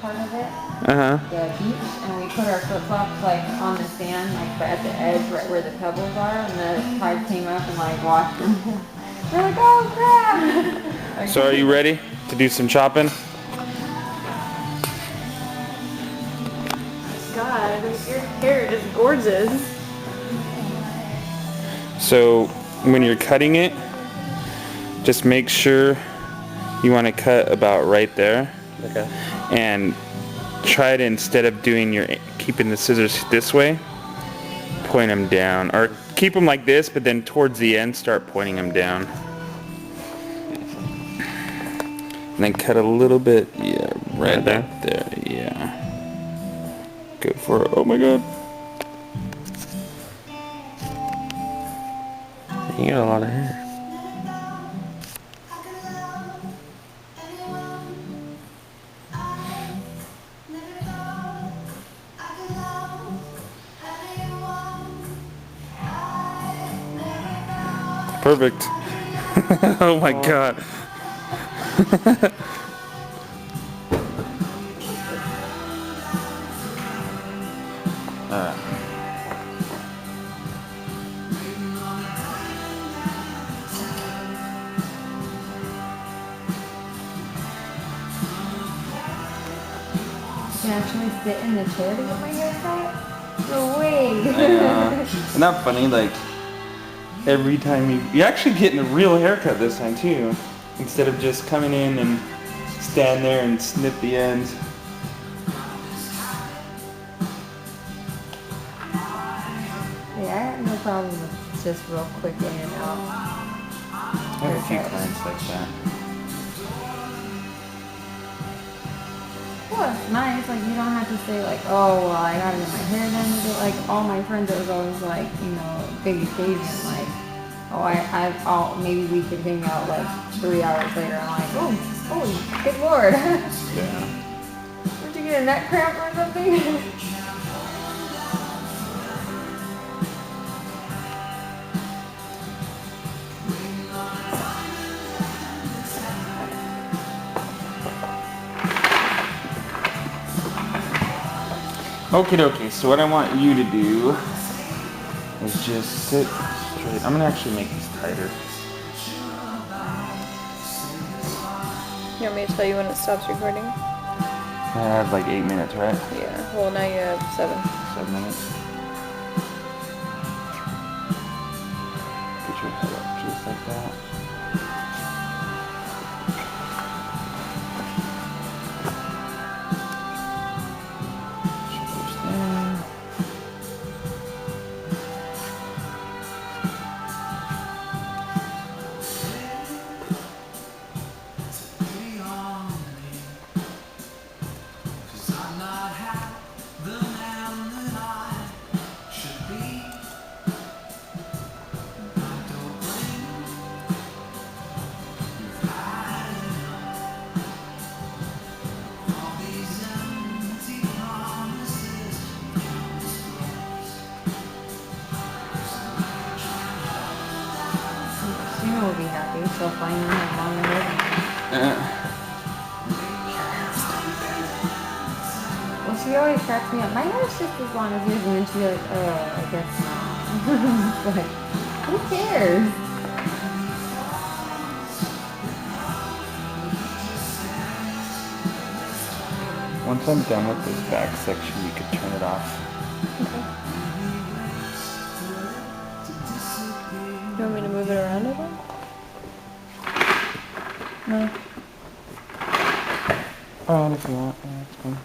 part of it, Uh-huh. the beach, and we put our flip-flops like on the sand, like at the edge, right where the pebbles are, and the tide came up and like washed them. We're like, oh crap! So are you ready to do some chopping? God, your hair is gorgeous. So when you're cutting it, just make sure you want to cut about right there. Okay. And try to, instead of keeping the scissors this way, point them down. Or keep them like this, but then towards the end start pointing them down. And then cut a little bit, yeah, right there? up there, yeah. Go for it. Oh my god. You got a lot of hair. Perfect. Oh my god. Can I actually sit in the chair to get my hair cut? No way! Isn't that funny? Like, every time you're actually getting a real haircut this time too. Instead of just coming in and stand there and snip the ends. Yeah, I have no problem with just real quick in and out. I have a few clients like that. Well, it's nice. Like, you don't have to say, like, oh, well, I gotta get my hair done. But, like, all my friends, it was always, like, you know, big occasion. Like, oh, maybe we could hang out, like, 3 hours later. I'm like, oh, good lord. Yeah. Did you get a neck cramp or something? Okie dokie, so what I want you to do is just sit straight. I'm gonna actually make this tighter. You want me to tell you when it stops recording? I have like 8 minutes, right? Yeah. Well, now you have 7. 7 minutes. Get your head up just like that. Shoulders there. Sheena will be happy. She'll finally have longer hair. Well, she always cracks me up. My hair's just as long as yours, and then she'll be like, oh, I guess not. But who cares? Once I'm done with this back section, you could turn it off. You want me to move it around a bit? No. Oh, if you want, yeah, that's fine.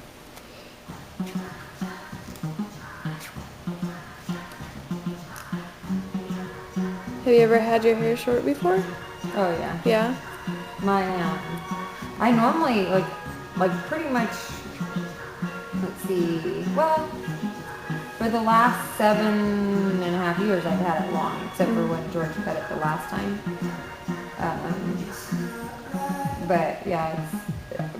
Have you ever had your hair short before? Oh, yeah. Yeah. I normally, like pretty much, let's see, well, for the last 7.5 years I've had it long, except for when George cut it the last time. But yeah, it's,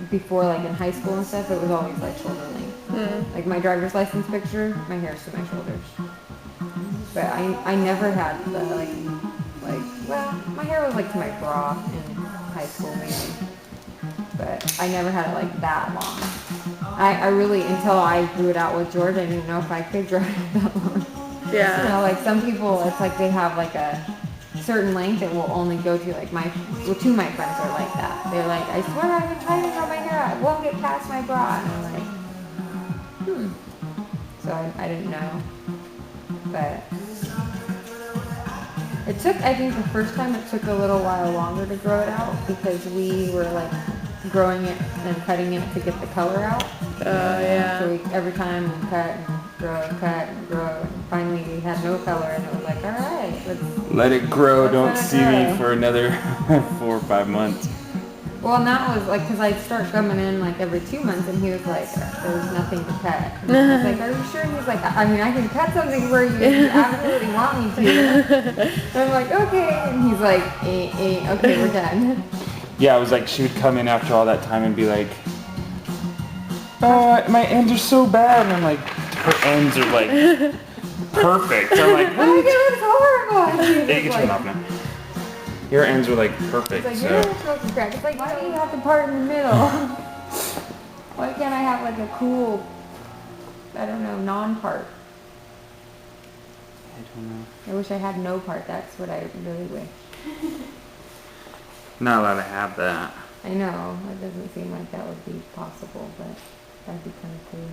before like in high school and stuff, it was always like shoulder length. Like my driver's license picture, my hair's to my shoulders. But I never had the like, well, my hair was like to my bra in high school maybe. But I never had it like that long. I really, until I grew it out with George, I didn't know if I could grow it that long. You Yeah. know, like some people, it's like they have like a certain length it will only go to. Like two of my friends are like that. They're like, I swear I've been trying to grow my hair out. It won't get past my bra. And I'm like, So I didn't know. But it took, I think the first time it took a little while longer to grow it out because we were like growing it and cutting it to get the color out. Yeah. So every time we cut and grow, and finally we had no color, and it was like, all right, Let it grow. Let's Don't let it see me grow. for another 4 or 5 months. Well, and that was like, cause I'd start coming in like every 2 months, and he was like, there's nothing to cut. And I was like, are you sure? He's like, I mean, I can cut something for you if you absolutely want me to. So I'm like, okay, and he's like, okay, we're done. Yeah, it was like she would come in after all that time and be like, my ends are so bad. And I'm like, her ends are like perfect. I'm like, I'm like, it was horrible. And he was hey, you can turn like, off now. Your ends were like It's perfect. like, So you're not supposed to crack. It's like, why do you have to part in the middle? Why can't I have like a cool, I don't know, non-part? I don't know. I wish I had no part. That's what I really wish. Not allowed to have that. I know, it doesn't seem like that would be possible, but that'd be kind of cool.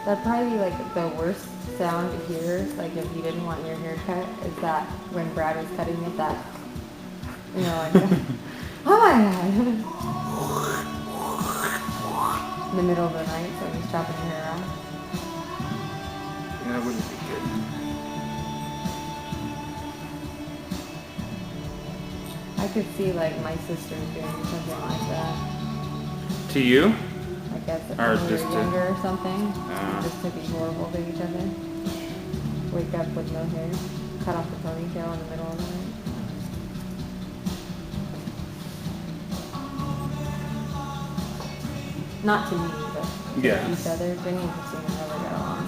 That'd probably be like the worst sound to hear, like if you didn't want your hair cut, is that when Brad was cutting it, that, you know, like, oh my god. In the middle of the night, so he's chopping your hair off. Yeah, that wouldn't be good. I could see like my sister doing something like that. To you? I guess if Or we were just to- younger or something, Uh. just to be horrible to each other. Wake up with no hair, cut off the ponytail in the middle of the night. Not to me, but Yeah. to each other. Jenny and Christina never got along.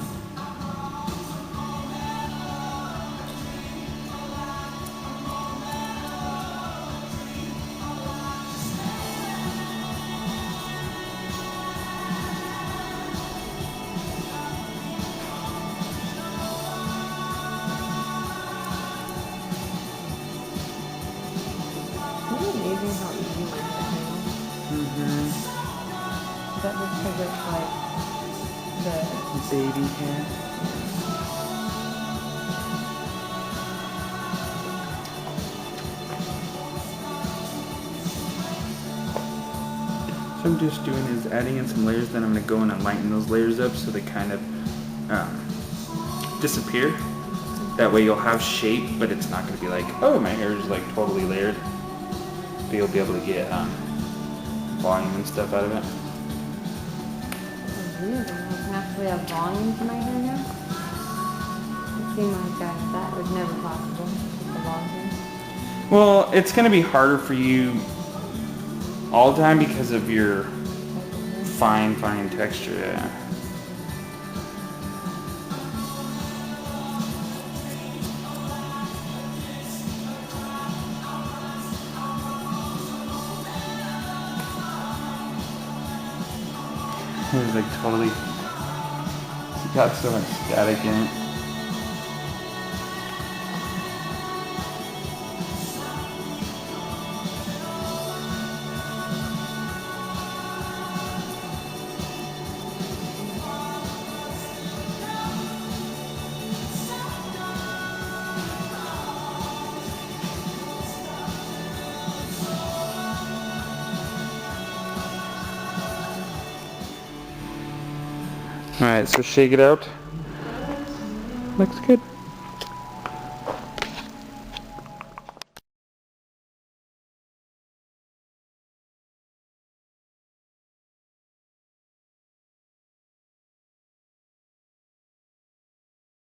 Isn't it amazing how easy my hair handles? Mm-hmm. Is that just because it's like the Baby hair. So I'm just doing is adding in some layers, then I'm going to go in and lighten those layers up so they kind of disappear. That way you'll have shape, but it's not going to be like, oh, my hair is like totally layered. But you'll be able to get volume and stuff out of it. It's weird. I don't actually have volume to my hair now. It seemed like that was never possible with the long hair. Well, it's going to be harder for you all the time because of your fine texture. Yeah. It was like totally, it's got so much static in it. Alright, so shake it out. Looks good.